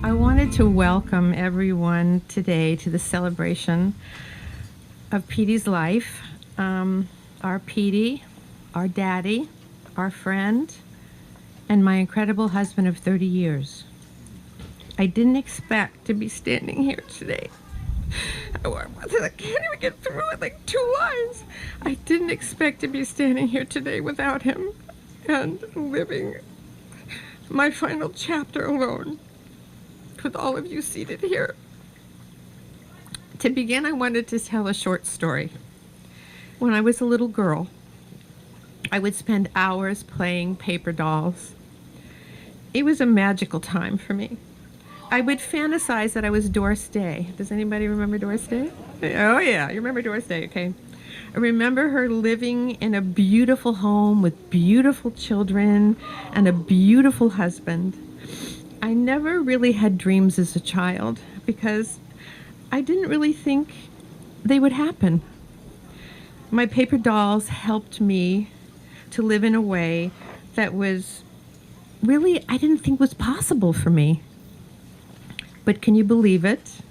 I wanted to welcome everyone today to the celebration of Petey's life. Our Petey, our daddy, our friend, and my incredible husband of 30 years. I didn't expect to be standing here today. I can't even get through it, like 2 lines. I didn't expect to be standing here today without him and living my final chapter alone with all of you seated here. To begin, I wanted to tell a short story. When I was a little girl, I would spend hours playing paper dolls. It was a magical time for me. I would fantasize that I was Doris Day. Does anybody remember Doris Day? Oh yeah, you remember Doris Day, okay. I remember her living in a beautiful home with beautiful children and a beautiful husband. I never really had dreams as a child because I didn't really think they would happen. My paper dolls helped me to live in a way that was really, I didn't think was possible for me. But can you believe it?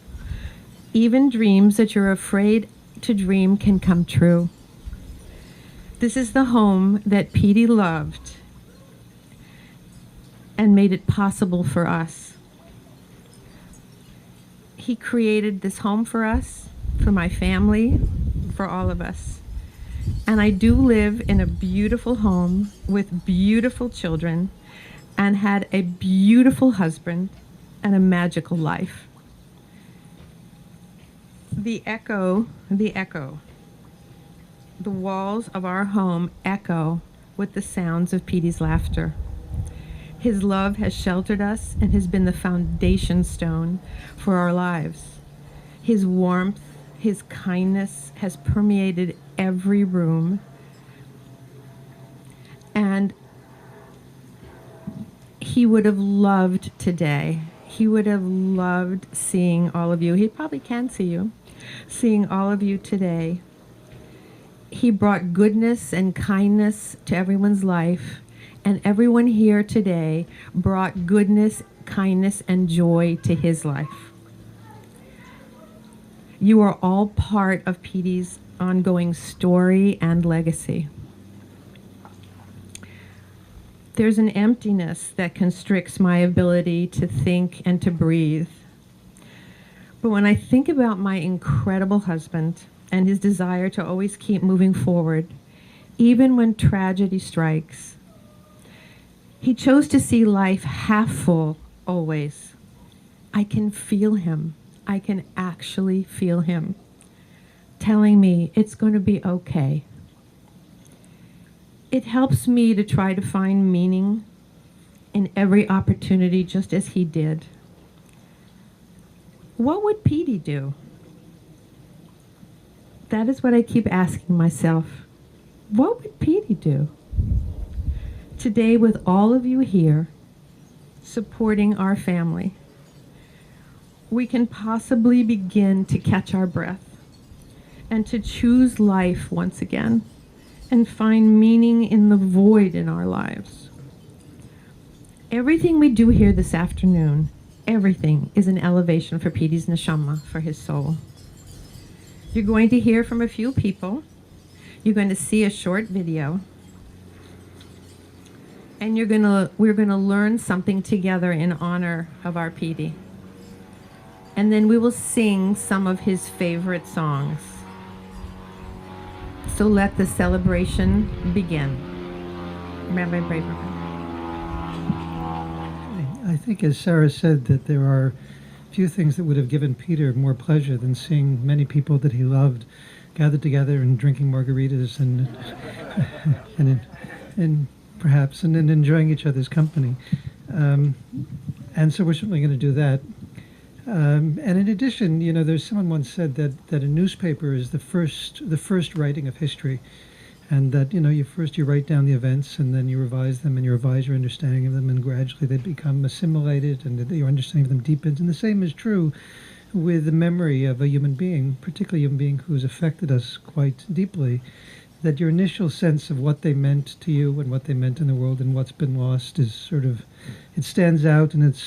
Even dreams that you're afraid to dream can come true. This is the home that Petey loved and made it possible for us. He created this home for us, for my family, for all of us. And I do live in a beautiful home with beautiful children and had a beautiful husband and a magical life. The walls of our home echo with the sounds of Petey's laughter. His love has sheltered us and has been the foundation stone for our lives. His warmth, his kindness has permeated every room. And he would have loved today. He would have loved seeing all of you. He probably can see you, seeing all of you today. He brought goodness and kindness to everyone's life, and everyone here today brought goodness, kindness, and joy to his life. You are all part of Petey's ongoing story and legacy. There's an emptiness that constricts my ability to think and to breathe. But when I think about my incredible husband and his desire to always keep moving forward, even when tragedy strikes, he chose to see life half full always. I can feel him. I can actually feel him telling me it's going to be okay. It helps me to try to find meaning in every opportunity, just as he did. What would Petey do? That is what I keep asking myself. What would Petey do? Today, with all of you here supporting our family, we can possibly begin to catch our breath and to choose life once again and find meaning in the void in our lives. Everything we do here this afternoon, everything is an elevation for Petey's neshama, for his soul. You're going to hear from a few people. You're going to see a short video. And we're going to learn something together in honor of our Petey. And then we will sing some of his favorite songs. So let the celebration begin. Rabbi Braverman. I think, as Sarah said, that there are few things that would have given Peter more pleasure than seeing many people that he loved gathered together and drinking margaritas and perhaps and then enjoying each other's company. And so we're certainly going to do that. And in addition, you know, there's someone once said that a newspaper is the first writing of history, and that, you know, you write down the events and then you revise them and you revise your understanding of them, and gradually they become assimilated and your understanding of them deepens. And the same is true with the memory of a human being, particularly a human being who has affected us quite deeply. that your initial sense of what they meant to you and what they meant in the world and what's been lost is sort of, it stands out, and it's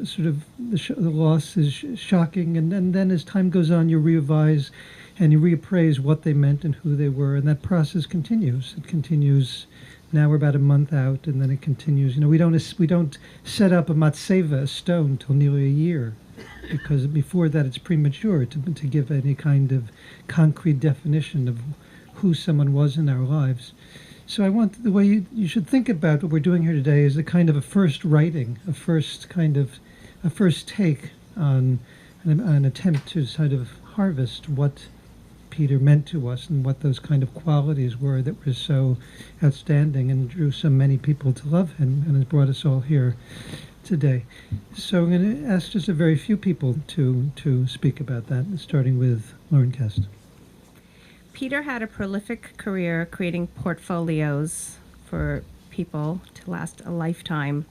sort of the loss is shocking, and then as time goes on you revise and you reappraise what they meant and who they were, and that process continues. It continues. Now we're about a month out, and then it continues. You know, we don't set up a matseva, a stone, till nearly a year, because before that it's premature to give any kind of concrete definition of who someone was in our lives. So I want the way you should think about what we're doing here today is a kind of a first writing, a first take on an attempt to sort of harvest what Peter meant to us and what those kind of qualities were that were so outstanding and drew so many people to love him and has brought us all here today. So I'm going to ask just a very few people to speak about that, starting with Lauren Kest. Peter had a prolific career creating portfolios for people to last a lifetime.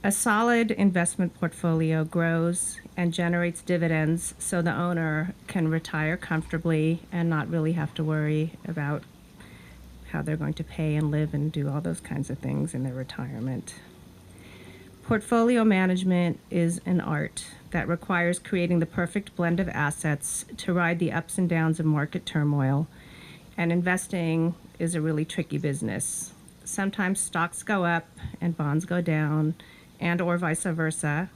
A solid investment portfolio grows and generates dividends so the owner can retire comfortably and not really have to worry about how they're going to pay and live and do all those kinds of things in their retirement. Portfolio management is an art that requires creating the perfect blend of assets to ride the ups and downs of market turmoil, and investing is a really tricky business. Sometimes stocks go up and bonds go down, and or vice versa,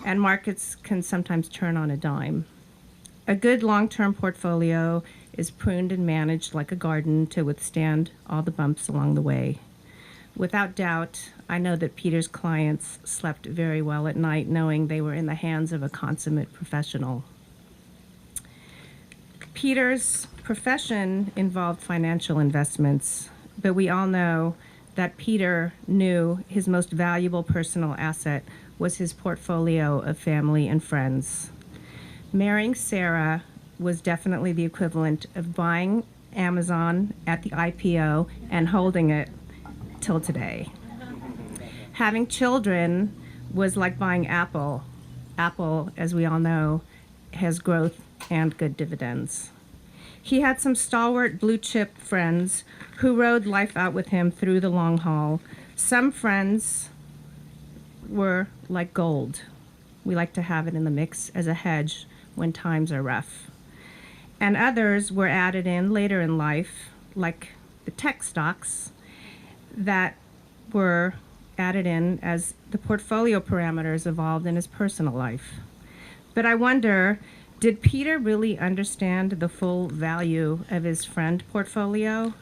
and markets can sometimes turn on a dime. A good long-term portfolio is pruned and managed like a garden to withstand all the bumps along the way. Without doubt, I know that Peter's clients slept very well at night knowing they were in the hands of a consummate professional. Peter's profession involved financial investments, but we all know that Peter knew his most valuable personal asset was his portfolio of family and friends. Marrying Sarah was definitely the equivalent of buying Amazon at the IPO and holding it till today. Having children was like buying Apple. Apple, as we all know, has growth and good dividends. He had some stalwart blue chip friends who rode life out with him through the long haul. Some friends were like gold. We like to have it in the mix as a hedge when times are rough. And others were added in later in life, like the tech stocks that were added in as the portfolio parameters evolved in his personal life. But I wonder, did Peter really understand the full value of his friend portfolio?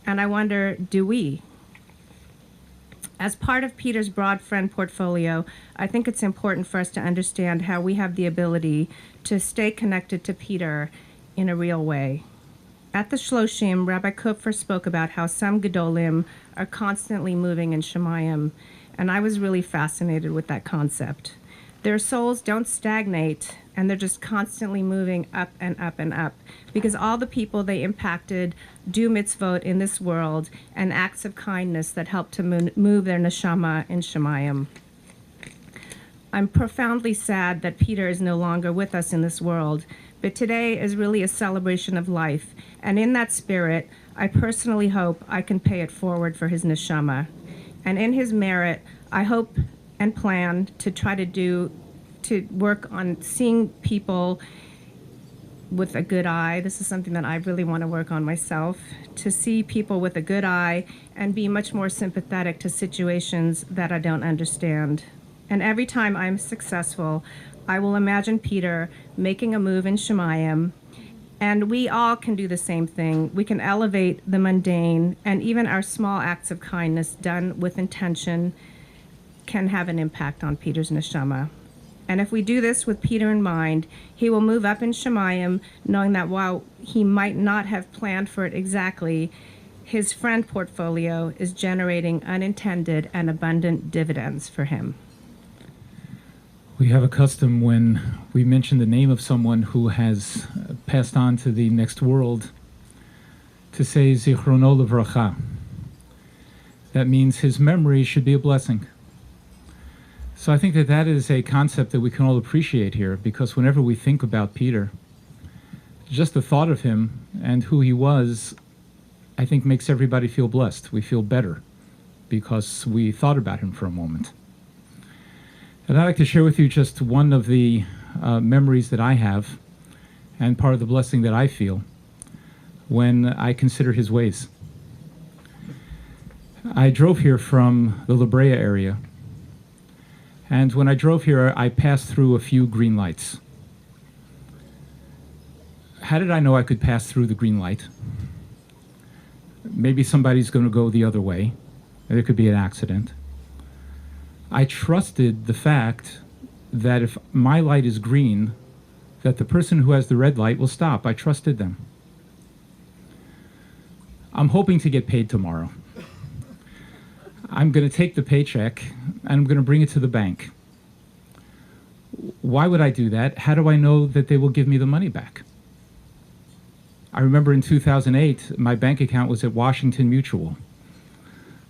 And I wonder, do we? As part of Peter's broad friend portfolio, I think it's important for us to understand how we have the ability to stay connected to Peter in a real way. At the Shloshim, Rabbi Kupfer spoke about how some Gedolim are constantly moving in Shemayim, and I was really fascinated with that concept. Their souls don't stagnate, and they're just constantly moving up and up and up, because all the people they impacted do mitzvot in this world and acts of kindness that help to move their neshama in Shemayim. I'm profoundly sad that Peter is no longer with us in this world, but today is really a celebration of life, and in that spirit, I personally hope I can pay it forward for his neshama. And in his merit, I hope and plan to try to work on seeing people with a good eye. This is something that I really want to work on myself, to see people with a good eye and be much more sympathetic to situations that I don't understand. And every time I'm successful, I will imagine Peter making a move in Shemayim, and we all can do the same thing. We can elevate the mundane, and even our small acts of kindness done with intention can have an impact on Peter's neshama. And if we do this with Peter in mind, he will move up in Shemayim, knowing that while he might not have planned for it exactly, his friend portfolio is generating unintended and abundant dividends for him. We have a custom when we mention the name of someone who has passed on to the next world to say Zichrono Livracha. That means his memory should be a blessing. So I think that is a concept that we can all appreciate here, because whenever we think about Peter, just the thought of him and who he was I think makes everybody feel blessed. We feel better because we thought about him for a moment. And I'd like to share with you just one of the memories that I have and part of the blessing that I feel when I consider his ways. I drove here from the La Brea area, and when I drove here, I passed through a few green lights. How did I know I could pass through the green light? Maybe somebody's going to go the other way. There could be an accident. I trusted the fact that if my light is green, that the person who has the red light will stop. I trusted them. I'm hoping to get paid tomorrow. I'm going to take the paycheck and I'm going to bring it to the bank. Why would I do that? How do I know that they will give me the money back? I remember in 2008, my bank account was at Washington Mutual.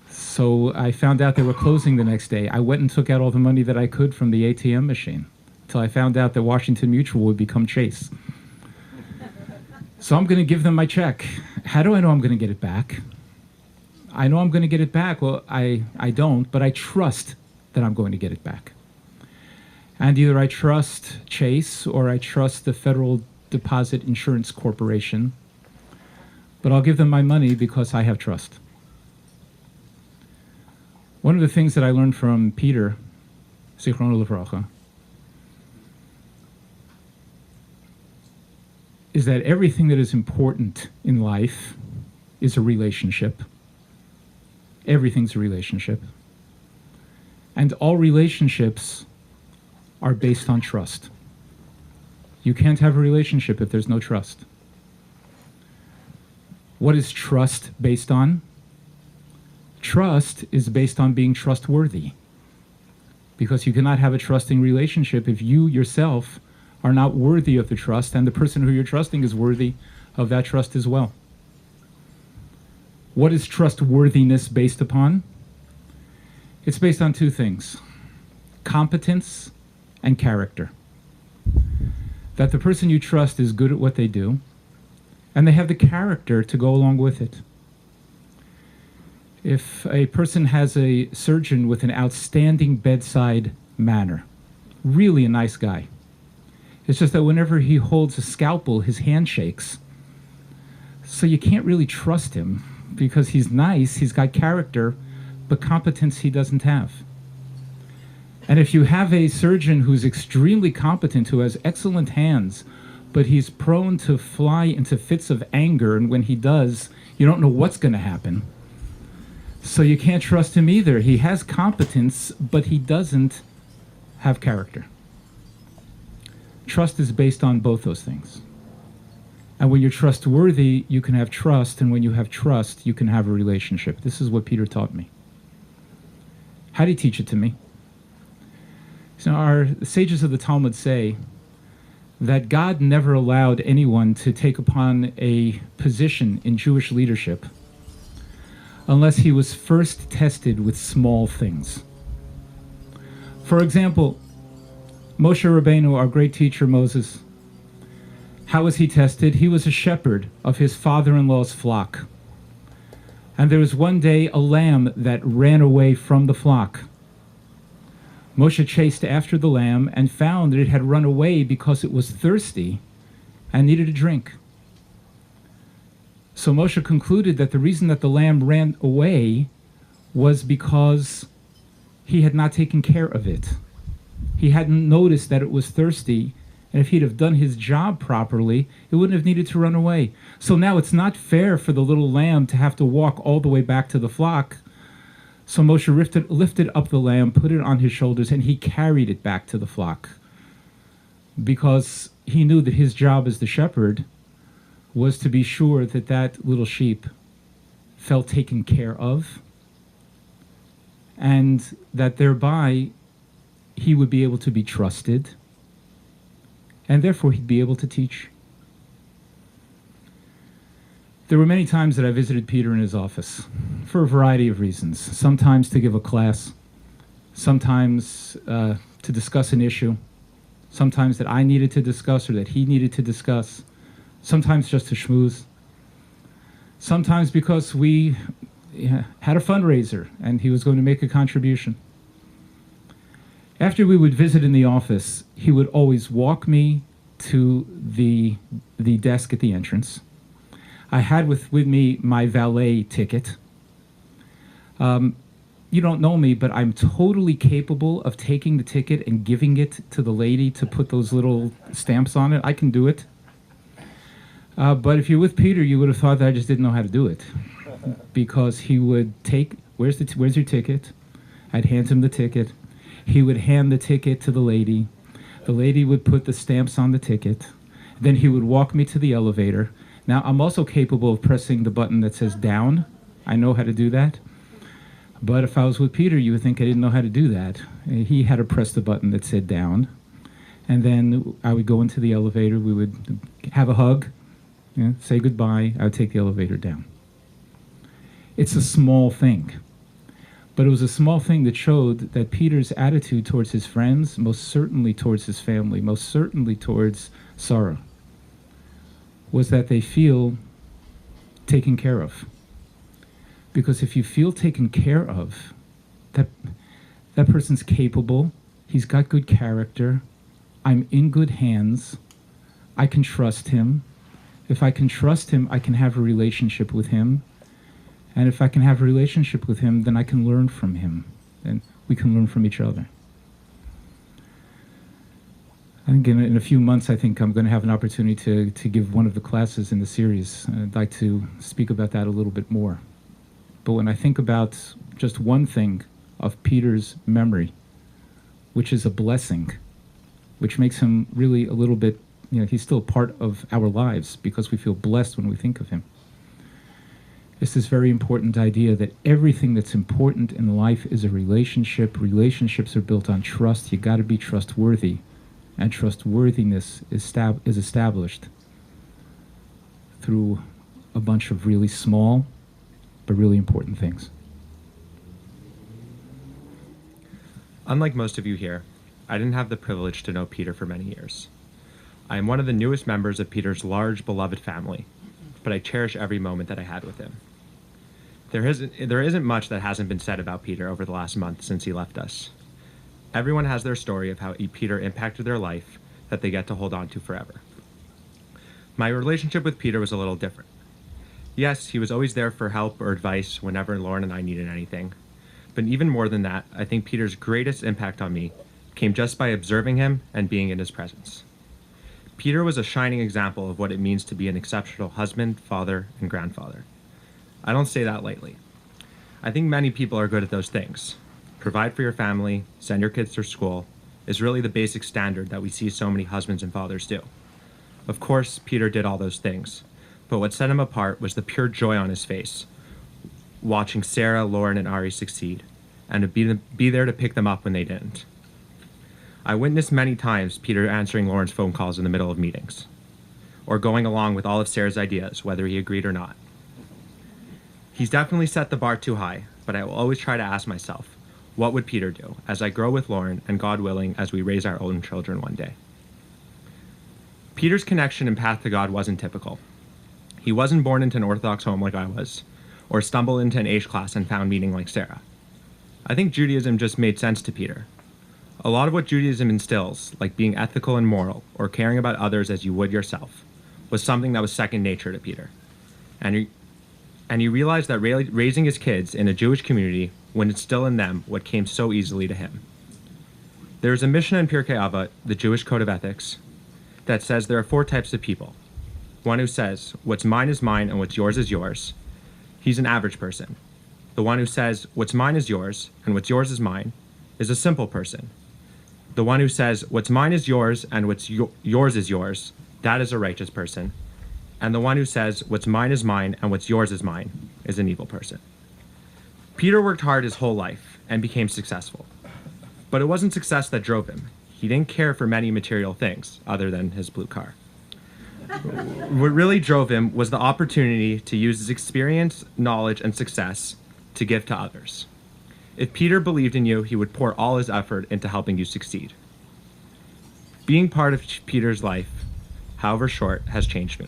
So I found out they were closing the next day. I went and took out all the money that I could from the ATM machine until I found out that Washington Mutual would become Chase. So I'm going to give them my check. How do I know I'm going to get it back? I know I'm going to get it back. Well, I don't, but I trust that I'm going to get it back. And either I trust Chase or I trust the Federal Deposit Insurance Corporation, but I'll give them my money because I have trust. One of the things that I learned from Peter, Zichrono Livracha, is that everything that is important in life is a relationship. Everything's a relationship. And all relationships are based on trust. You can't have a relationship if there's no trust. What is trust based on? Trust is based on being trustworthy. Because you cannot have a trusting relationship if you yourself are not worthy of the trust and the person who you're trusting is worthy of that trust as well. What is trustworthiness based upon? It's based on two things: competence and character. That the person you trust is good at what they do, and they have the character to go along with it. If a person has a surgeon with an outstanding bedside manner, really a nice guy, it's just that whenever he holds a scalpel, his hand shakes. So you can't really trust him because he's nice, he's got character, but competence he doesn't have. And if you have a surgeon who's extremely competent, who has excellent hands, but he's prone to fly into fits of anger, and when he does, you don't know what's going to happen. So you can't trust him either. He has competence, but he doesn't have character. Trust is based on both those things. And when you're trustworthy, you can have trust, and when you have trust, you can have a relationship. This is what Peter taught me. How did he teach it to me? So our sages of the Talmud say that God never allowed anyone to take upon a position in Jewish leadership unless he was first tested with small things. For example, Moshe Rabbeinu, our great teacher Moses, how was he tested? He was a shepherd of his father-in-law's flock. And there was one day a lamb that ran away from the flock. Moshe chased after the lamb and found that it had run away because it was thirsty and needed a drink. So Moshe concluded that the reason that the lamb ran away was because he had not taken care of it. He hadn't noticed that it was thirsty, and if he'd have done his job properly, it wouldn't have needed to run away. So now it's not fair for the little lamb to have to walk all the way back to the flock. So Moshe lifted up the lamb, put it on his shoulders, and he carried it back to the flock, because he knew that his job as the shepherd was to be sure that that little sheep felt taken care of, and that thereby he would be able to be trusted, and therefore he'd be able to teach. There were many times that I visited Peter in his office for a variety of reasons. Sometimes to give a class, sometimes to discuss an issue, sometimes that I needed to discuss or that he needed to discuss, sometimes just to schmooze. Sometimes because we had a fundraiser and he was going to make a contribution. After we would visit in the office, he would always walk me to the desk at the entrance. I had with me my valet ticket. You don't know me, but I'm totally capable of taking the ticket and giving it to the lady to put those little stamps on it. I can do it. But if you're with Peter, you would have thought that I just didn't know how to do it. Because he would take, where's your ticket? I'd hand him the ticket. He would hand the ticket to the lady. The lady would put the stamps on the ticket. Then he would walk me to the elevator. Now, I'm also capable of pressing the button that says down. I know how to do that. But if I was with Peter, you would think I didn't know how to do that. He had to press the button that said down. And then I would go into the elevator. We would have a hug, say goodbye. I would take the elevator down. It's a small thing. But it was a small thing that showed that Peter's attitude towards his friends, most certainly towards his family, most certainly towards Sarah, was that they feel taken care of. Because if you feel taken care of, that person's capable, he's got good character, I'm in good hands, I can trust him. If I can trust him, I can have a relationship with him. And if I can have a relationship with him, then I can learn from him. And we can learn from each other. I think in a few months, I think I'm going to have an opportunity to give one of the classes in the series. I'd like to speak about that a little bit more. But when I think about just one thing of Peter's memory, which is a blessing, which makes him really a little bit, he's still part of our lives because we feel blessed when we think of him. It's this very important idea that everything that's important in life is a relationship. Relationships are built on trust. You got to be trustworthy. And trustworthiness is established through a bunch of really small but really important things. Unlike most of you here, I didn't have the privilege to know Peter for many years. I am one of the newest members of Peter's large, beloved family, but I cherish every moment that I had with him. There isn't much that hasn't been said about Peter over the last month since he left us. Everyone has their story of how Peter impacted their life that they get to hold on to forever. My relationship with Peter was a little different. Yes, he was always there for help or advice whenever Lauren and I needed anything. But even more than that, I think Peter's greatest impact on me came just by observing him and being in his presence. Peter was a shining example of what it means to be an exceptional husband, father, and grandfather. I don't say that lightly. I think many people are good at those things. Provide for your family, send your kids to school, is really the basic standard that we see so many husbands and fathers do. Of course, Peter did all those things, but what set him apart was the pure joy on his face, watching Sarah, Lauren, and Ari succeed, and to be there to pick them up when they didn't. I witnessed many times Peter answering Lauren's phone calls in the middle of meetings, or going along with all of Sarah's ideas, whether he agreed or not. He's definitely set the bar too high, but I will always try to ask myself, what would Peter do as I grow with Lauren and, God willing, as we raise our own children one day? Peter's connection and path to God wasn't typical. He wasn't born into an Orthodox home like I was, or stumbled into an H class and found meaning like Sarah. I think Judaism just made sense to Peter. A lot of what Judaism instills, like being ethical and moral, or caring about others as you would yourself, was something that was second nature to Peter. And he realized that raising his kids in a Jewish community would instill in them what came so easily to him. There is a Mishnah in Pirkei Avot, the Jewish code of ethics, that says there are 4 types of people. One who says, what's mine is mine and what's yours is yours. He's an average person. The one who says, what's mine is yours and what's yours is mine, is a simple person. The one who says, what's mine is yours and what's yours is yours, that is a righteous person. And the one who says, what's mine is mine and what's yours is mine, is an evil person. Peter worked hard his whole life and became successful. But it wasn't success that drove him. He didn't care for many material things, other than his blue car. What really drove him was the opportunity to use his experience, knowledge, and success to give to others. If Peter believed in you, he would pour all his effort into helping you succeed. Being part of Peter's life, however short, has changed me.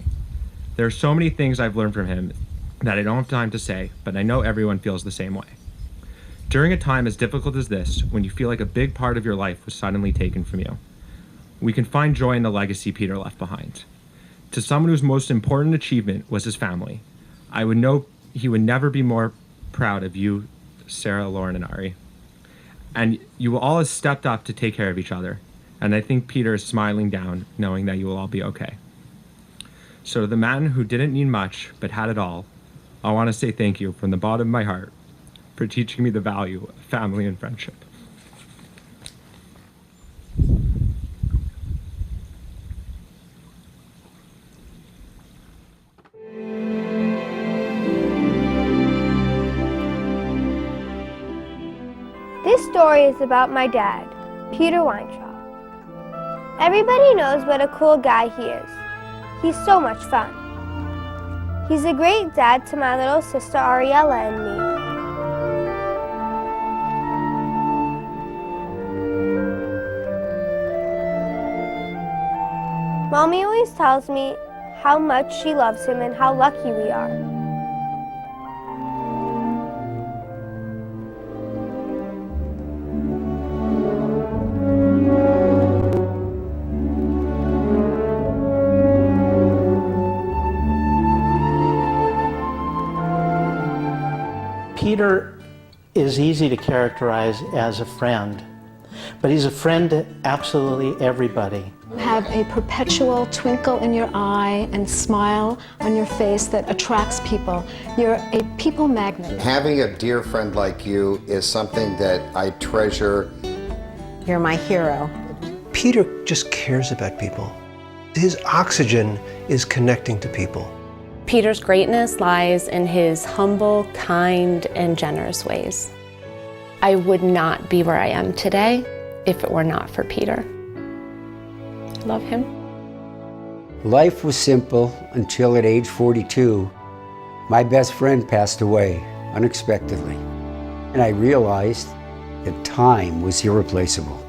There are so many things I've learned from him that I don't have time to say, but I know everyone feels the same way. During a time as difficult as this, when you feel like a big part of your life was suddenly taken from you, we can find joy in the legacy Peter left behind. To someone whose most important achievement was his family, I would know he would never be more proud of you, Sarah, Lauren, and Ari. And you all have stepped up to take care of each other, and I think Peter is smiling down, knowing that you will all be okay. So to the man who didn't need much, but had it all, I want to say thank you from the bottom of my heart for teaching me the value of family and friendship. This story is about my dad, Peter Weintraub. Everybody knows what a cool guy he is. He's so much fun. He's a great dad to my little sister Ariella and me. Mommy always tells me how much she loves him and how lucky we are. Peter is easy to characterize as a friend, but he's a friend to absolutely everybody. Have a perpetual twinkle in your eye and smile on your face that attracts people. You're a people magnet. Having a dear friend like you is something that I treasure. You're my hero. Peter just cares about people. His oxygen is connecting to people. Peter's greatness lies in his humble, kind, and generous ways. I would not be where I am today if it were not for Peter. I love him. Life was simple until at age 42, my best friend passed away unexpectedly, and I realized that time was irreplaceable.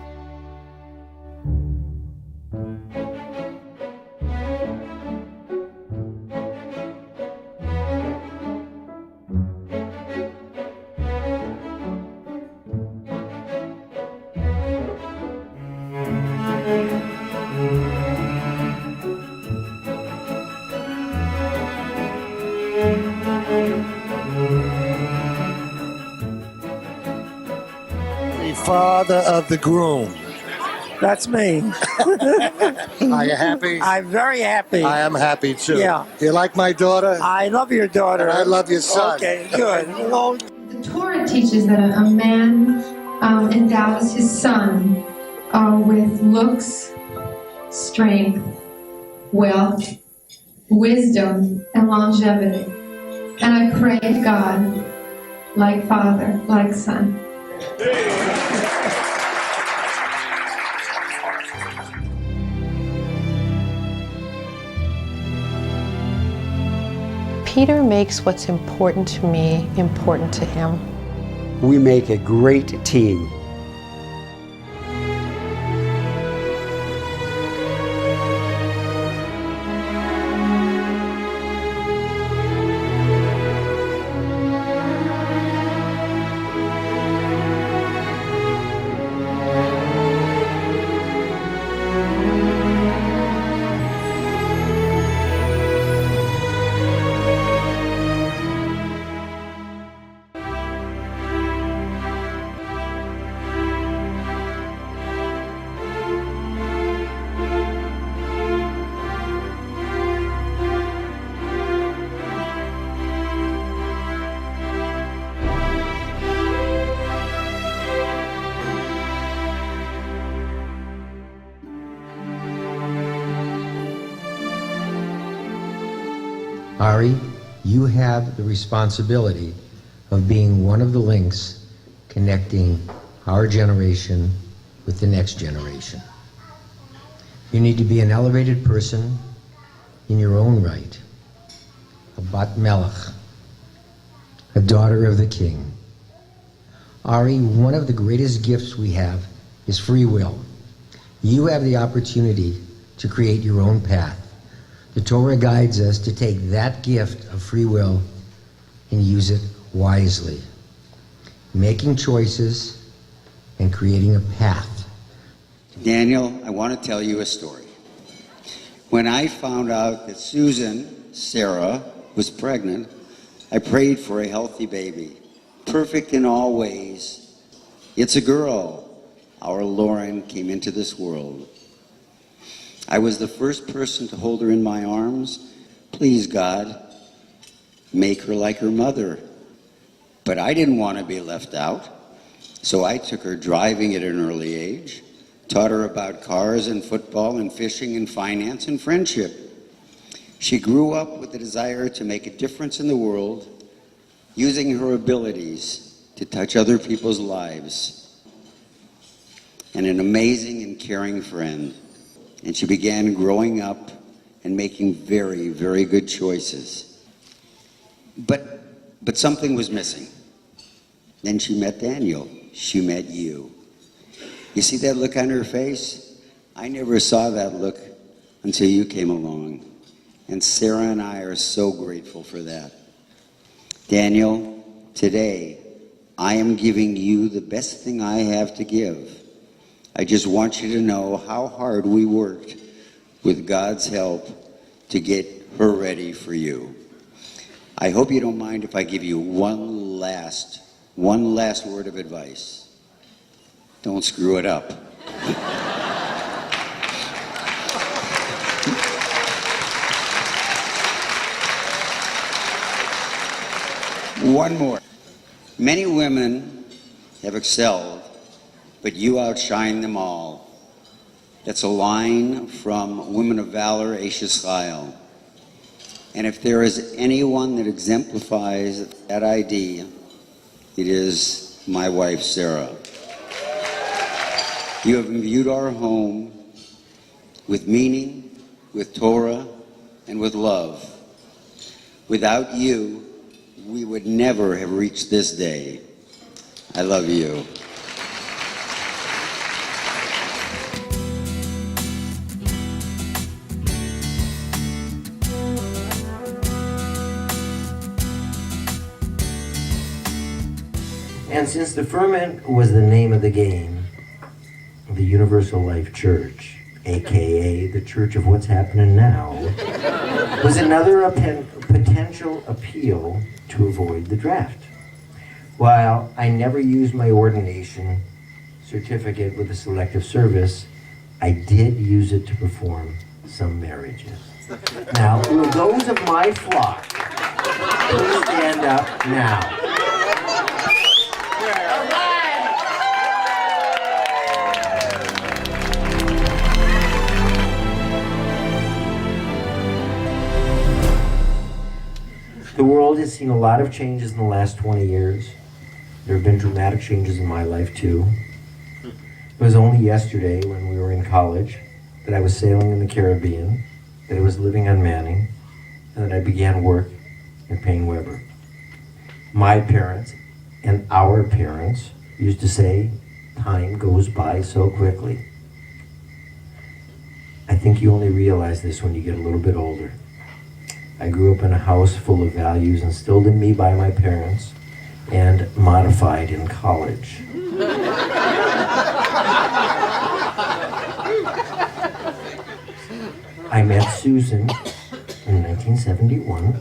The father of the groom. That's me. Are you happy? I'm very happy. I am happy too. Yeah. You like my daughter? I love your daughter. And I love your son. Okay, good. Well, the Torah teaches that a man endows his son with looks, strength, wealth, wisdom, and longevity. And I pray to God, like father, like son. Peter makes what's important to me important to him. We make a great team. Ari, you have the responsibility of being one of the links connecting our generation with the next generation. You need to be an elevated person in your own right, a Bat Melech, a daughter of the king. Ari, one of the greatest gifts we have is free will. You have the opportunity to create your own path. The Torah guides us to take that gift of free will and use it wisely, making choices and creating a path. Daniel, I want to tell you a story. When I found out that Susan, Sarah, was pregnant, I prayed for a healthy baby, perfect in all ways. It's a girl. Our Lauren came into this world. I was the first person to hold her in my arms. Please, God, make her like her mother. But I didn't want to be left out, so I took her driving at an early age, taught her about cars and football and fishing and finance and friendship. She grew up with the desire to make a difference in the world, using her abilities to touch other people's lives. And an amazing and caring friend. And she began growing up and making very, very good choices. But something was missing. Then she met Daniel. She met you. You see that look on her face? I never saw that look until you came along. And Sarah and I are so grateful for that. Daniel, today, I am giving you the best thing I have to give. I just want you to know how hard we worked with God's help to get her ready for you. I hope you don't mind if I give you one last word of advice. Don't screw it up. One more. Many women have excelled, but you outshine them all. That's a line from Women of Valor, Aisha Schile. And if there is anyone that exemplifies that idea, it is my wife, Sarah. You have imbued our home with meaning, with Torah, and with love. Without you, we would never have reached this day. I love you. And since the ferment was the name of the game, the Universal Life Church, aka the Church of What's Happening Now, was another potential appeal to avoid the draft. While I never used my ordination certificate with a selective service, I did use it to perform some marriages. Now, will those of my flock please stand up now? The world has seen a lot of changes in the last 20 years. There have been dramatic changes in my life too. It was only yesterday when we were in college that I was sailing in the Caribbean, that I was living on Manning, and that I began work at Payne Weber. My parents and our parents used to say, time goes by so quickly. I think you only realize this when you get a little bit older. I grew up in a house full of values instilled in me by my parents and modified in college. I met Susan in 1971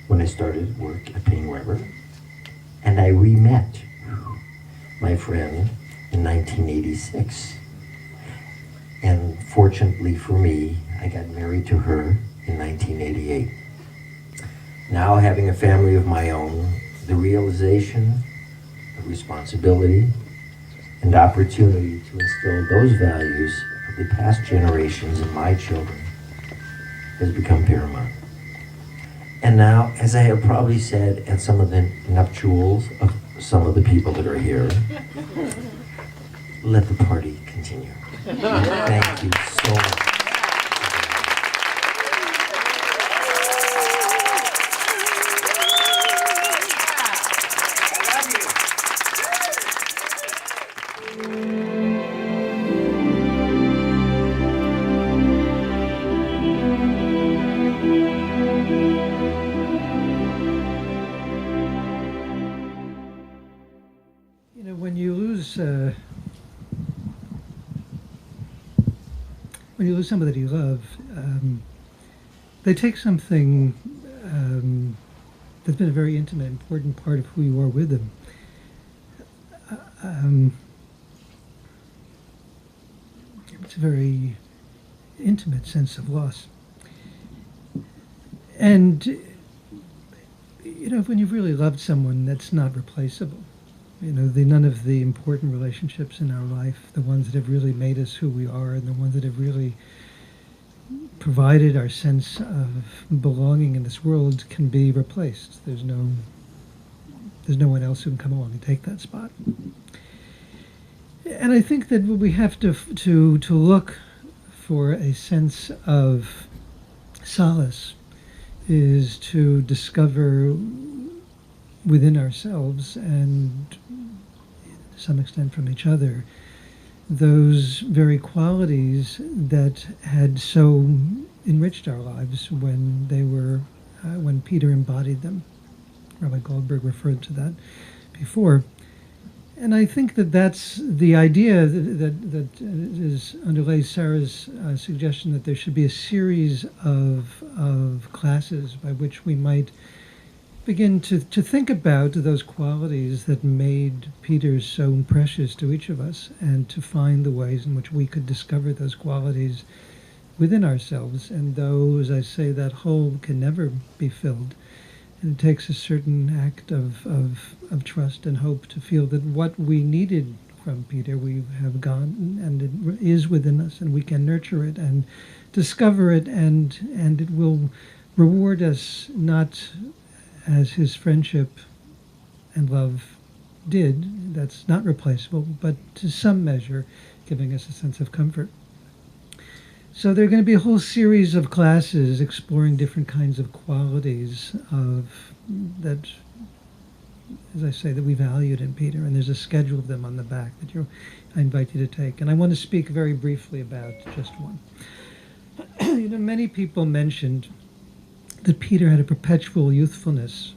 when I started work at Payne Weber, and I re-met my friend in 1986. And fortunately for me, I got married to her in 1988. Now, having a family of my own, the realization of responsibility and opportunity to instill those values of the past generations in my children has become paramount. And now, as I have probably said at some of the nuptials of some of the people that are here, let the party continue. Thank you so much. lose somebody that you love, they take something that's been a very intimate, important part of who you are with them. It's a very intimate sense of loss. And, you know, when you've really loved someone, that's not replaceable. You know, none of the important relationships in our life, the ones that have really made us who we are, and the ones that have really provided our sense of belonging in this world, can be replaced. There's no one else who can come along and take that spot. And I think that we have to look for a sense of solace is to discover within ourselves and to some extent from each other those very qualities that had so enriched our lives when they were when Peter embodied them. Rabbi Goldberg referred to that before. And I think that that's the idea that is underlays Sarah's suggestion that there should be a series of classes by which we might begin to think about those qualities that made Peter so precious to each of us, and to find the ways in which we could discover those qualities within ourselves. And though, as I say, that hole can never be filled, and it takes a certain act of trust and hope to feel that what we needed from Peter, we have gotten, and it is within us, and we can nurture it and discover it, and it will reward us not as his friendship and love did, that's not replaceable, but to some measure giving us a sense of comfort. So there are going to be a whole series of classes exploring different kinds of qualities of that, as I say, that we valued in Peter, and there's a schedule of them on the back that I invite you to take. And I want to speak very briefly about just one. You know, many people mentioned that Peter had a perpetual youthfulness.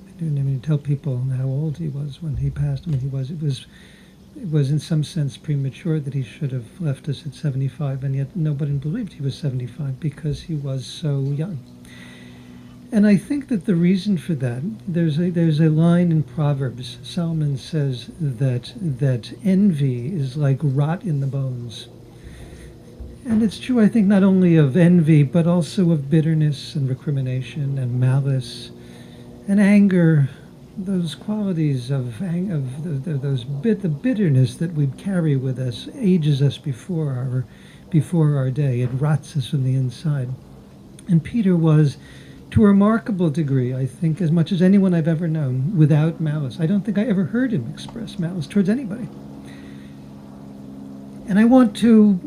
I didn't even tell people how old he was when he passed. I mean, it was in some sense premature that he should have left us at 75, and yet nobody believed he was 75 because he was so young. And I think that the reason for that, there's a line in Proverbs. Solomon says that envy is like rot in the bones. And it's true, I think, not only of envy, but also of bitterness and recrimination and malice and anger, those qualities the bitterness that we carry with us ages us before our day. It rots us from the inside. And Peter was, to a remarkable degree, I think, as much as anyone I've ever known, without malice. I don't think I ever heard him express malice towards anybody. And I want to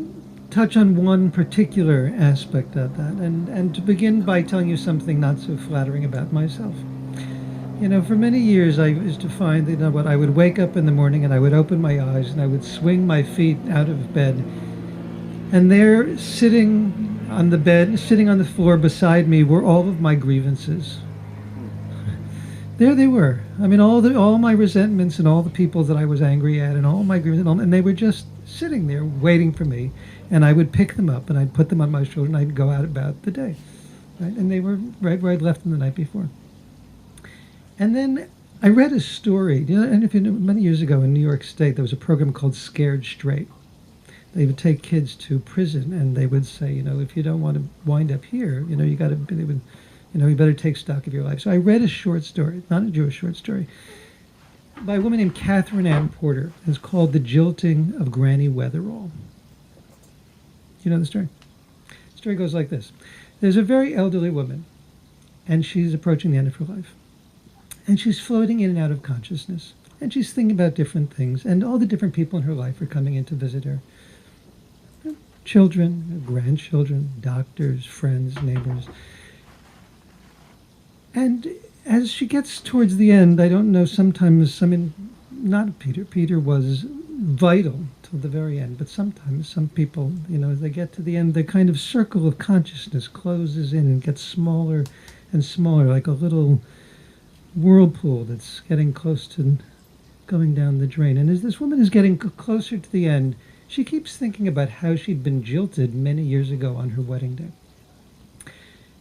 touch on one particular aspect of that, and to begin by telling you something not so flattering about myself. You know, for many years I used to find, you know what, I would wake up in the morning and I would open my eyes and I would swing my feet out of bed, and there, sitting on the bed, sitting on the floor beside me, were all of my grievances. There they were. I mean, all my resentments and all the people that I was angry at and all my grievances, and they were just sitting there waiting for me, and I would pick them up and I'd put them on my shoulder and I'd go out about the day, right? And they were right where I'd left them the night before. And then I read a story, you know, and if you know, many years ago in New York State, there was a program called Scared Straight. They would take kids to prison and they would say, you know, if you don't want to wind up here, you know, you better take stock of your life. So I read a short story, not a Jewish short story, by a woman named Catherine Ann Porter. It's called The Jilting of Granny Weatherall. You know the story? The story goes like this. There's a very elderly woman, and she's approaching the end of her life. And she's floating in and out of consciousness. And she's thinking about different things. And all the different people in her life are coming in to visit her. Children, grandchildren, doctors, friends, neighbors. And as she gets towards the end, I don't know, sometimes, I mean, not Peter. Peter was vital till the very end. But sometimes some people, you know, as they get to the end, the kind of circle of consciousness closes in and gets smaller and smaller, like a little whirlpool that's getting close to going down the drain. And as this woman is getting closer to the end, she keeps thinking about how she'd been jilted many years ago on her wedding day.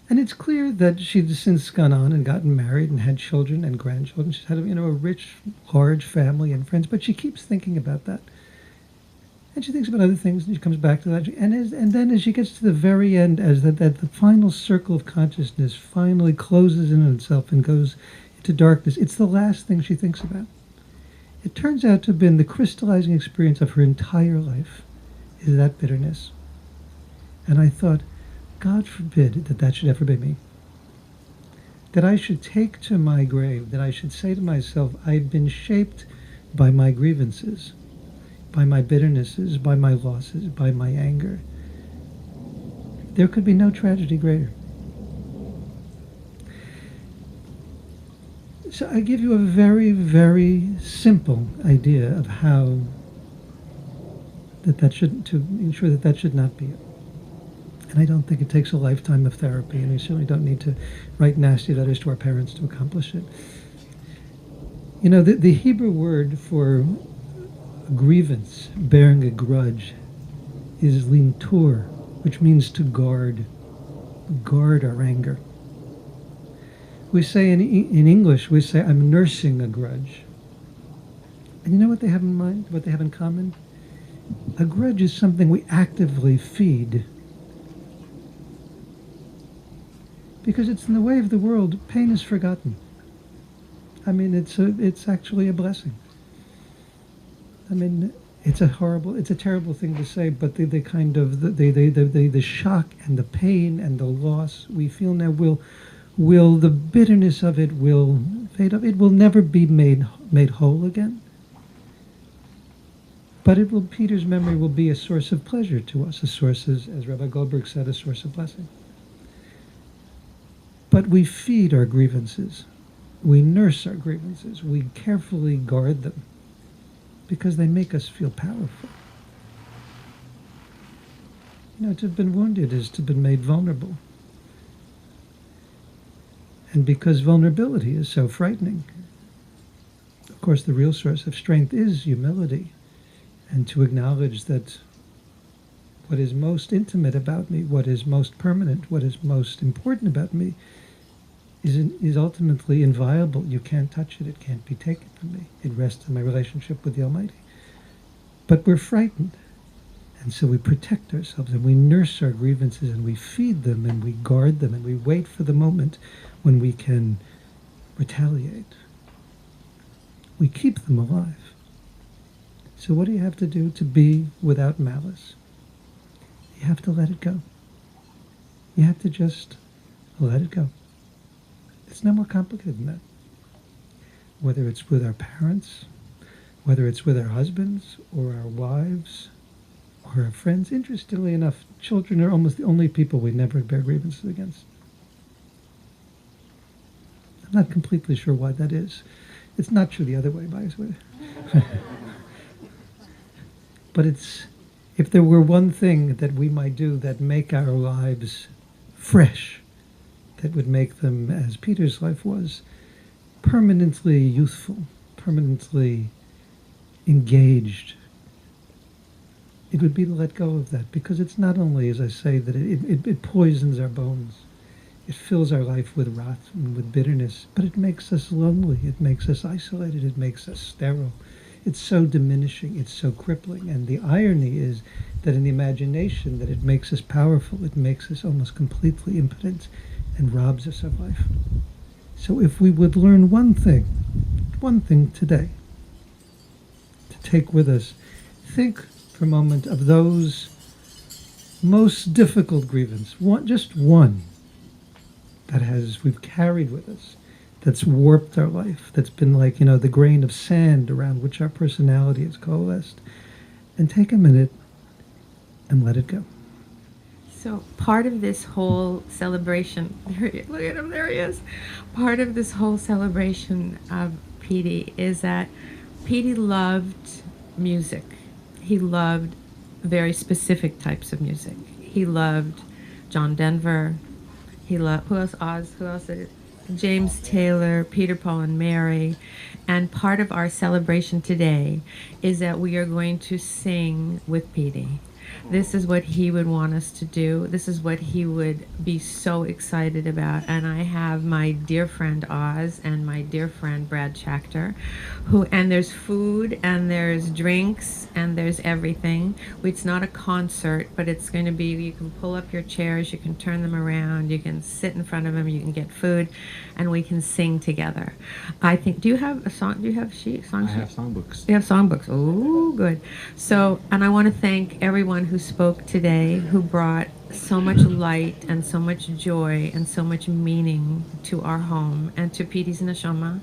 And it's clear that she'd since gone on and gotten married and had children and grandchildren. She's had a rich, large family and friends, but she keeps thinking about that. And she thinks about other things, and she comes back to that. And then as she gets to the very end, as that the final circle of consciousness finally closes in on itself and goes into darkness, it's the last thing she thinks about. It turns out to have been the crystallizing experience of her entire life, is that bitterness. And I thought, God forbid that that should ever be me. That I should take to my grave, that I should say to myself, I've been shaped by my grievances, by my bitternesses, by my losses, by my anger. There could be no tragedy greater. So I give you a very, very simple idea of how that should, to ensure that that should not be it. And I don't think it takes a lifetime of therapy, and we certainly don't need to write nasty letters to our parents to accomplish it. You know, the Hebrew word for grievance, bearing a grudge, is lintur, which means to guard our anger. We say in English, we say, I'm nursing a grudge. And you know what they have in mind, what they have in common? A grudge is something we actively feed. Because it's in the way of the world, pain is forgotten. I mean, it's actually a blessing. I mean, it's a terrible thing to say, but the kind of the shock and the pain and the loss we feel now will the bitterness of it will fade up. It will never be made whole again. But Peter's memory will be a source of pleasure to us, a source, as Rabbi Goldberg said, a source of blessing. But we feed our grievances. We nurse our grievances. We carefully guard them because they make us feel powerful. You know, to have been wounded is to have been made vulnerable. And because vulnerability is so frightening, of course, the real source of strength is humility, and to acknowledge that what is most intimate about me, what is most permanent, what is most important about me, is ultimately inviolable. You can't touch it. It can't be taken from me. It rests in my relationship with the Almighty. But we're frightened. And so we protect ourselves and we nurse our grievances and we feed them and we guard them and we wait for the moment when we can retaliate. We keep them alive. So what do you have to do to be without malice? You have to let it go. You have to just let it go. It's no more complicated than that. Whether it's with our parents, whether it's with our husbands or our wives or our friends. Interestingly enough, children are almost the only people we never bear grievances against. I'm not completely sure why that is. It's not true the other way, by the way. But if there were one thing that we might do that make our lives fresh, that would make them, as Peter's life was, permanently youthful, permanently engaged, it would be to let go of that, because it's not only, as I say, that it poisons our bones, it fills our life with wrath and with bitterness, but it makes us lonely, it makes us isolated, it makes us sterile. It's so diminishing, it's so crippling, and the irony is that in the imagination that it makes us powerful, it makes us almost completely impotent and robs us of life. So if we would learn one thing today to take with us, think for a moment of those most difficult grievances, just one that we've carried with us, that's warped our life, that's been like, the grain of sand around which our personality is coalesced, and take a minute and let it go. So part of this whole celebration, look at him, there he is. Part of this whole celebration of Petey is that Petey loved music. He loved very specific types of music. He loved John Denver. He loved, who else? Oz, who else? James Taylor, Peter, Paul, and Mary. And part of our celebration today is that we are going to sing with Petey. This is what he would want us to do. This is what he would be so excited about. And I have my dear friend Oz and my dear friend Brad Schachter, and there's food and there's drinks and there's everything. It's not a concert, but it's going to be, you can pull up your chairs, you can turn them around, you can sit in front of them, you can get food, and we can sing together. I think, do you have a song? Do you have songs? I have songbooks. You have songbooks. Oh, good. So, and I want to thank everyone who spoke today, who brought so much light and so much joy and so much meaning to our home and to Petey's neshama,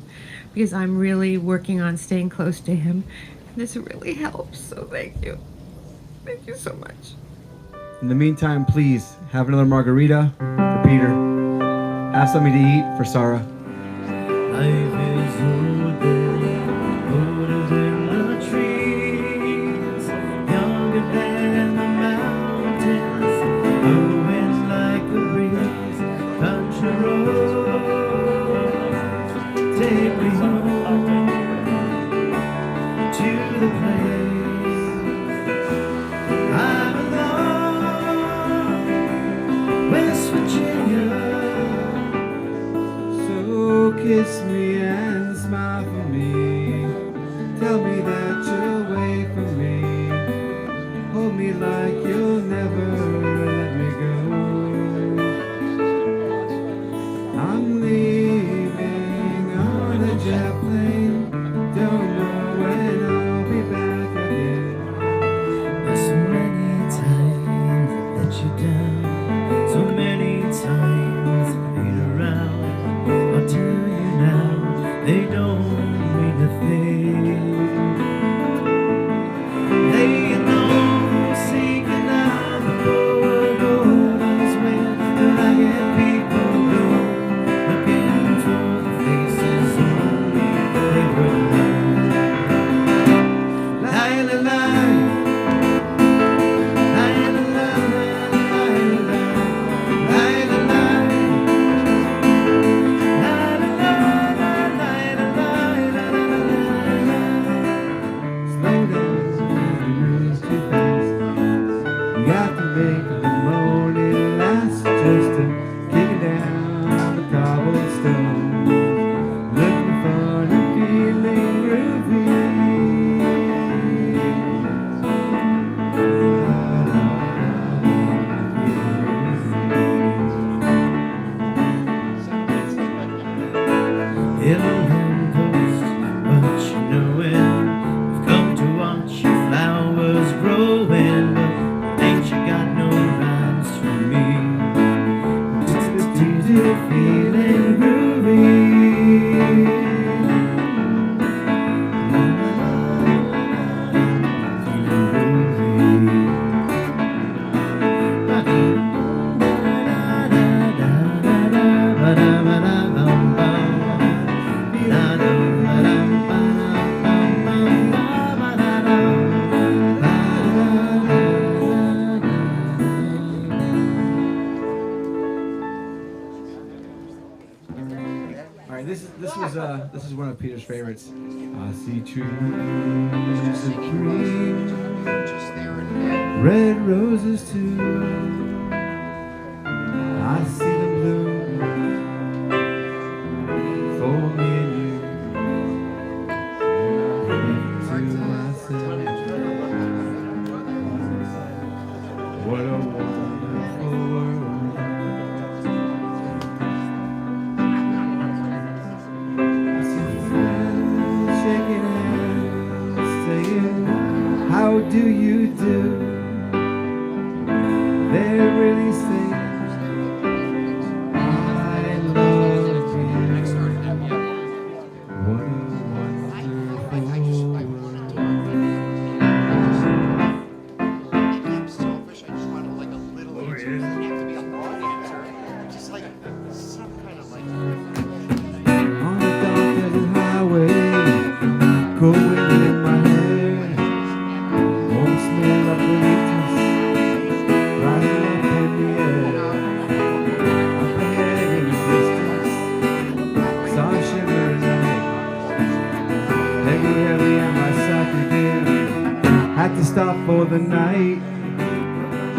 because I'm really working on staying close to him. This really helps, so thank you. Thank you so much. In the meantime, please have another margarita for Peter. Have something to eat for Sarah. Life is older than the trees, younger than the mountains, blowing like a breeze. Country road, take me home to the place I belong, West Virginia. So kiss me and smile for me. Tell me that you'll wait for me. Hold me like you'll never let me go. I'm leaving on a jet plane. Don't know when I'll be back again. There's so many times I let you down. So many times I hate around. I'll tell you now, they don't mean a thing. Laying low, seeking out the cold goes when the ragged people go, looking for the faces only they would know. La la la, la la la, la la la. Slow down, the moon's too fast. You got to make the morning last, just to kick it down the cobblestone, looking for the feeling groovy. Inland coast, what you knowin'? I've come to watch your flowers growing, but ain't you got no rhymes for me? Feeling groovy. All right, this is one of Peter's favorites. I see trees of green, red roses too. I see them bloom for me and you. Think to myself, what a wonderful world. Shaking hands, saying, how do you do? They're really saying, I love you. What a wonderful world. I'm selfish. I just want to like a little answer. It doesn't have to be a long answer. Just like some kind of like. On the dark desert highway, cold wind in my hair, won't smell like the grew heavy and my sack again. Had to stop for the night.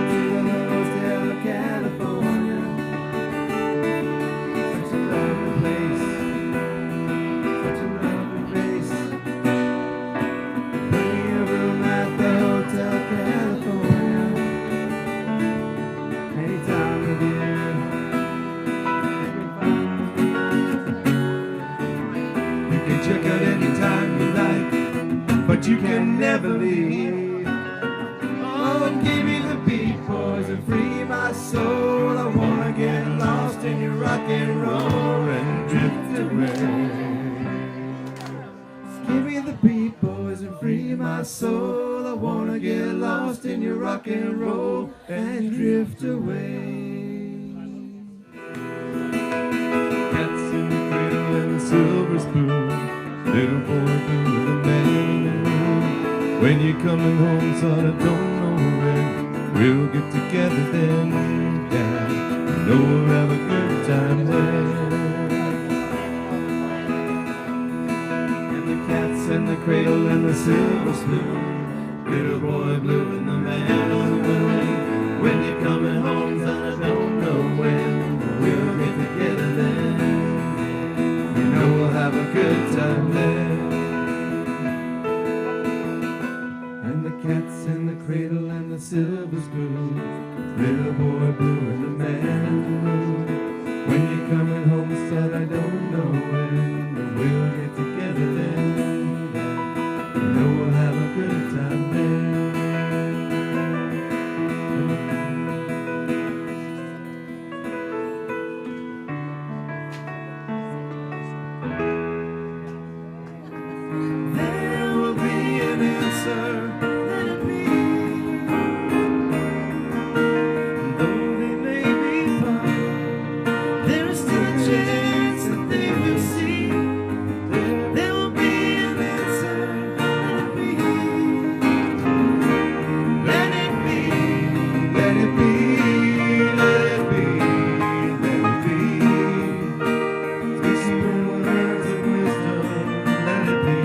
To the Hotel California. Such a lovely place. Such a lovely place. Plenty of room at the Hotel California. Any time of year. You can check out anytime you like, but you can never leave. Oh, give me the beat, boys, and free my soul. I wanna get lost in your rock and roll and drift away. Give me the beat, boys, and free my soul. I wanna get lost in your rock and roll and drift away. Cats in the cradle and the silver spoon. Little boy blue and the man in the moon. When you're coming home, son, I don't know when. We'll get together then, Dad. I know we'll have a good time then. And the cats in the cradle and the silver spoon. Little boy blue and the man in the moon. When you're coming home, son, I don't know when. We'll get together then. You know we'll have a good time then. And the cats in the cradle and the silver spoon. Little boy blue and the man in the moon. When you're coming home, son, I don't know when. But we'll get together then. You know we'll have a good time then. There will be an answer, let it be. Though they may be far, there is still a chance that they will see. There will be an answer, let it be. Let it be, let it be, let it be, let it be. Whisper words of wisdom, let it be.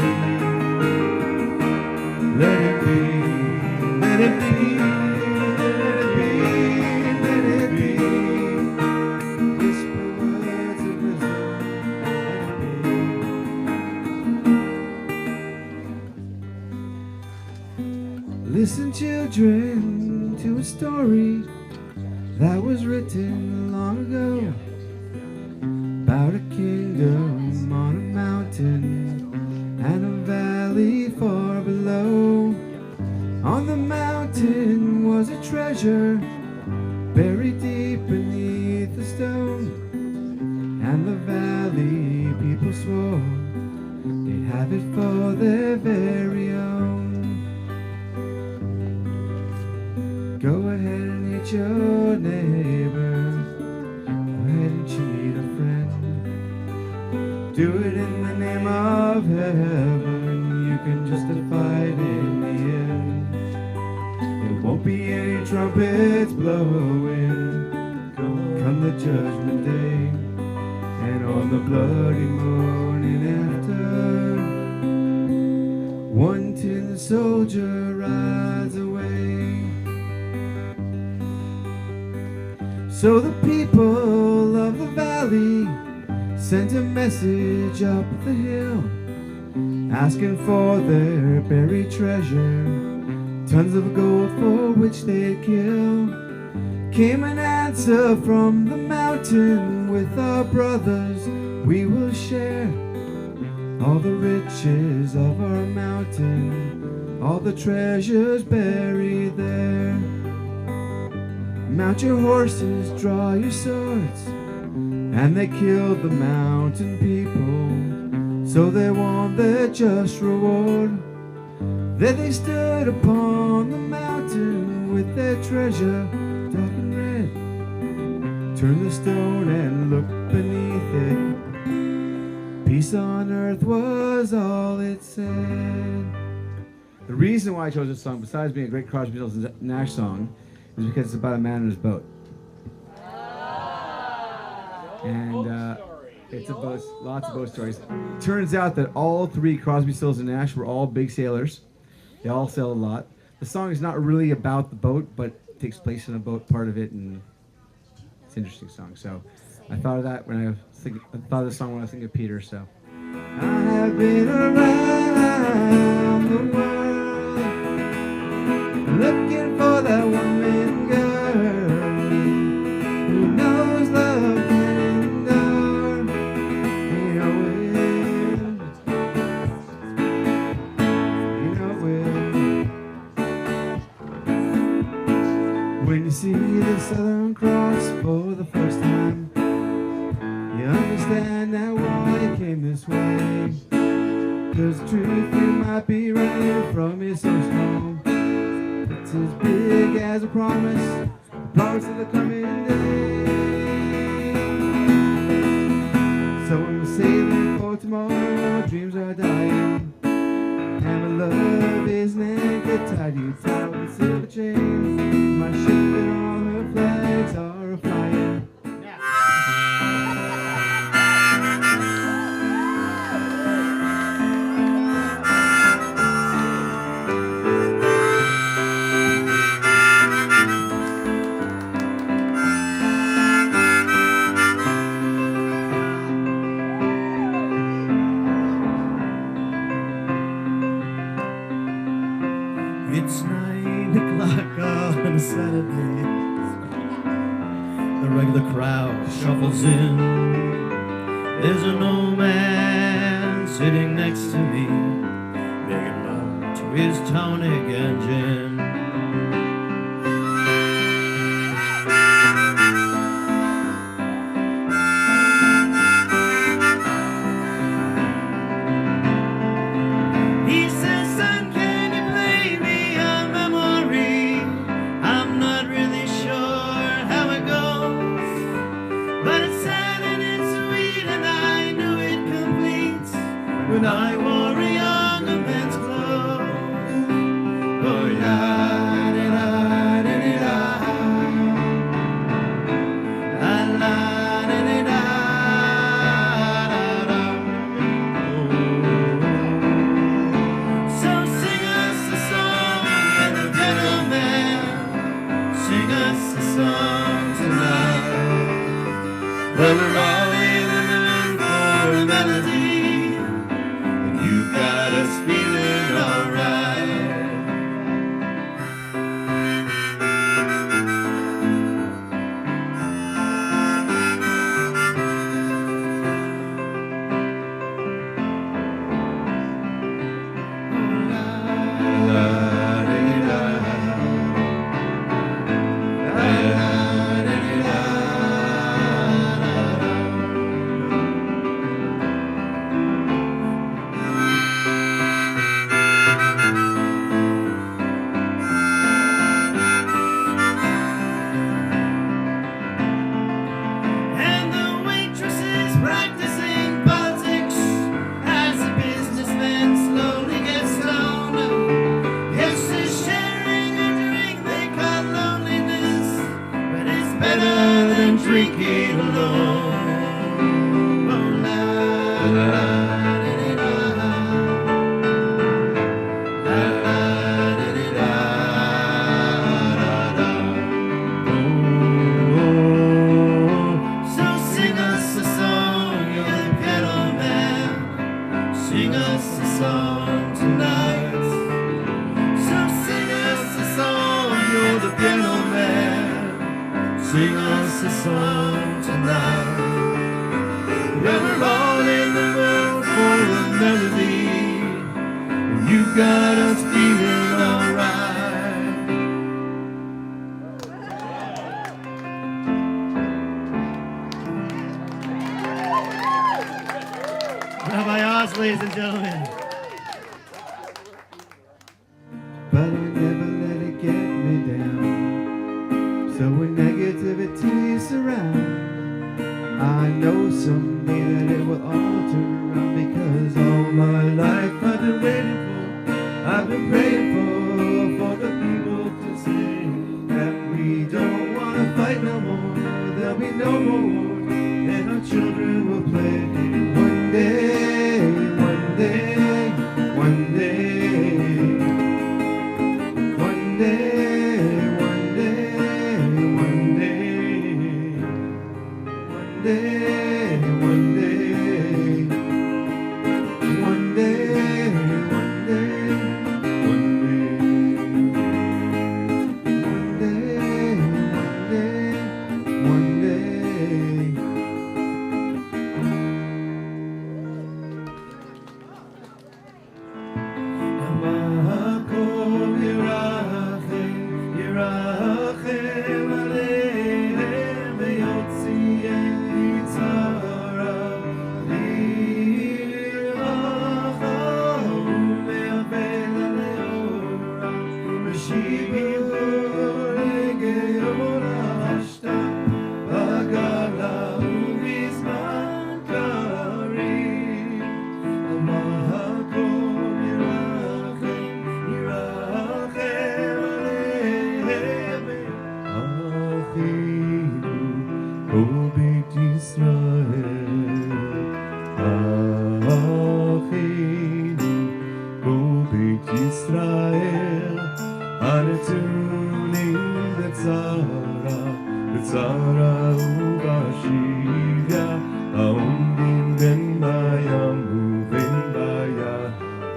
Let it be, let it be, let it be, let it be. Whisper words of wisdom, let it be. Listen, children, to a story that was written long ago about a kingdom on a mountain and a valley far below. On the mountain was a treasure buried deep beneath the stone, and the valley people swore they'd have it for their very own. Go ahead and hit your neighbor, go ahead and cheat a friend. Do it in the name of heaven, you can justify it in the end. There won't be any trumpets blowing come the judgment day. And on the bloody morning after, one tin soldier rides away. So the people of the valley sent a message up the hill, asking for their buried treasure, tons of gold for which they'd kill. Came an answer from the mountain, with our brothers we will share all the riches of our mountain, all the treasures buried there. Mount your horses, draw your swords. And they killed the mountain people, so they won their just reward. There they stood upon the mountain with their treasure dark and red. Turned the stone and looked beneath it. Peace on earth was all it said. The reason why I chose this song, besides being a great Crosby, Stills and Nash song, is because it's about a man in his boat. And It's a boat, lots of boat stories. Turns out that all three, Crosby, Stills, and Nash, were all big sailors. They all sail a lot. The song is not really about the boat, but it takes place in a boat, part of it, and it's an interesting song. So I thought of that when I thought of the song when I was thinking of Peter. So I have been around the world looking for that woman girl who knows love can endure. You know when you see the Southern Cross for the first time, you understand that why you came this way. 'Cause truth you might be running from is so strong. It's as big as a promise, the promise of the coming day. So I'm sailing for tomorrow, dreams are dying, and my love is naked, tied you tight with a silver chain. My ship and all her flags are a-flying. It's 9 o'clock on a Saturday. The regular crowd shuffles in. There's an old man sitting next to me, making love to his tonic and gin. He says, son, can you play me a memory? I'm not really sure how it goes, but it's sad and it's sweet, and I knew it complete when I wore a younger man's clothes. Oh, yeah, da, da, da, da, da. La, la, da, da, da, da, da. So sing us a song, and the gentleman, sing us a song tonight. Well, we're all in the mood for a melody, and you got us feeling alright. And the waitress is practicing politics as the businessman slowly gets stoned. Yes, she's sharing a drink they call loneliness, but it's better than drinking alone. Oh, la, la, la, da, da, da. La, la, da, da, da, da, da. So sing us a song, you're the piano man. Sing us a song tonight. So sing us a song, you're the piano man. Sing us a song tonight. Well, we're all in the mood for a melody, and you got us feeling alright. Rabbi Oz, ladies and gentlemen. But I never let it get me down. So when negativity surrounds, I know someday that it will all turn around, because all my life I've been waiting for, I've been praying for the people to say that we don't want to fight no more. There'll be no more war, and our children will play.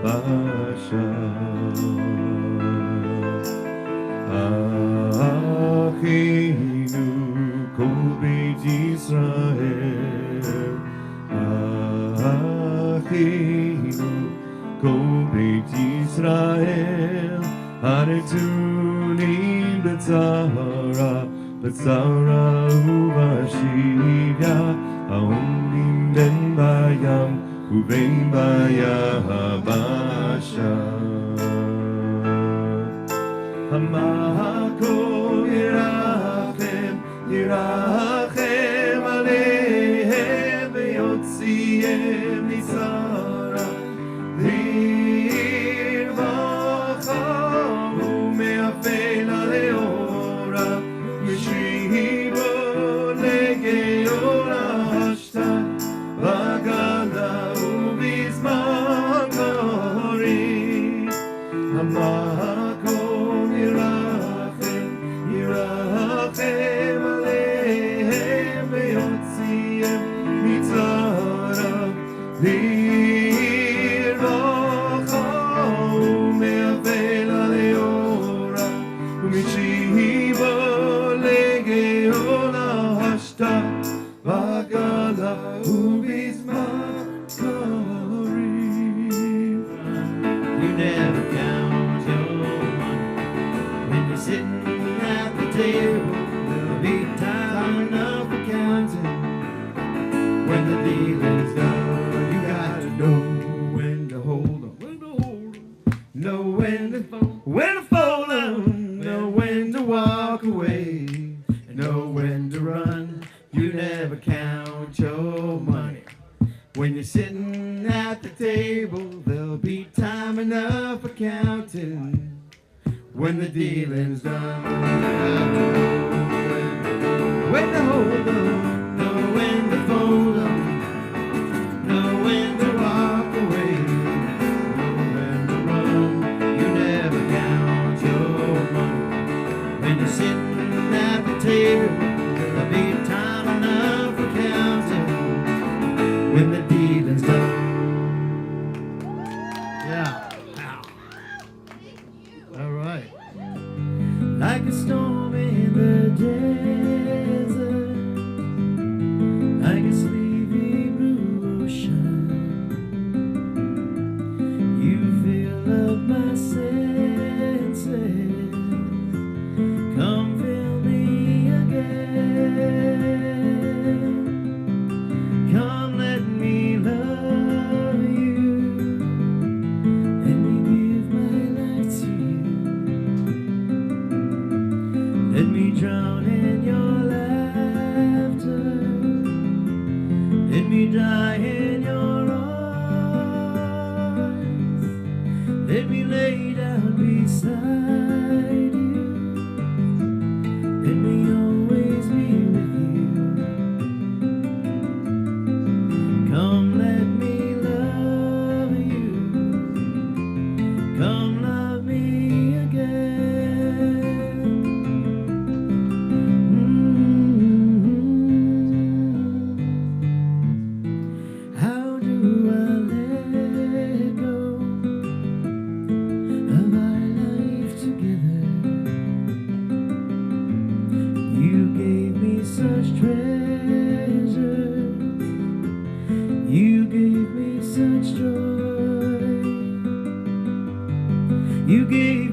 basha. Achinu kol beit Yisrael. Achinu kol beit Yisrael. Hanetunim b'tzara, b'tzara ubashivya. Haomrim ben bayam uben bayabasha. Hamakom yirachem, yirachem alehem, v'yotzihem mitzara, lirvacha, u'me'afel aleora, yeshivo legeora hashtan, v'gala u'bizman karim. Hamakom yirachem, yirachem alehem, v'yotzihem mitzara, lirvacha, u'me'afel aleora, u'mishivo legeora hashtan, v'gala u'bizman karim. You never count your money when you're sitting at the table. There'll be time enough for counting when the deal is done. You got to know when to hold on, know when to fold on, know when to walk away, and know when to run. You never count your money when you're sitting at the table. There'll be time enough for counting when the dealing's done. When to hold on, know when to fold on, know when to walk away, know when to run. You never count your money when you're sitting at the table. There'll be time enough for counting when the dealing's done. Yeah. All right. Like a storm in the desert, like a sleepy blue ocean, you fill up my senses. Come fill me again. Come let me love you. Let me give my life to you. Let me drown in your laughter. Let me die in your arms. Let me lay down beside you. Let me always be with you. Come let me love you. Come love me again. How do I let go of our life together? You gave me such treasures. You gave me such joy. You gave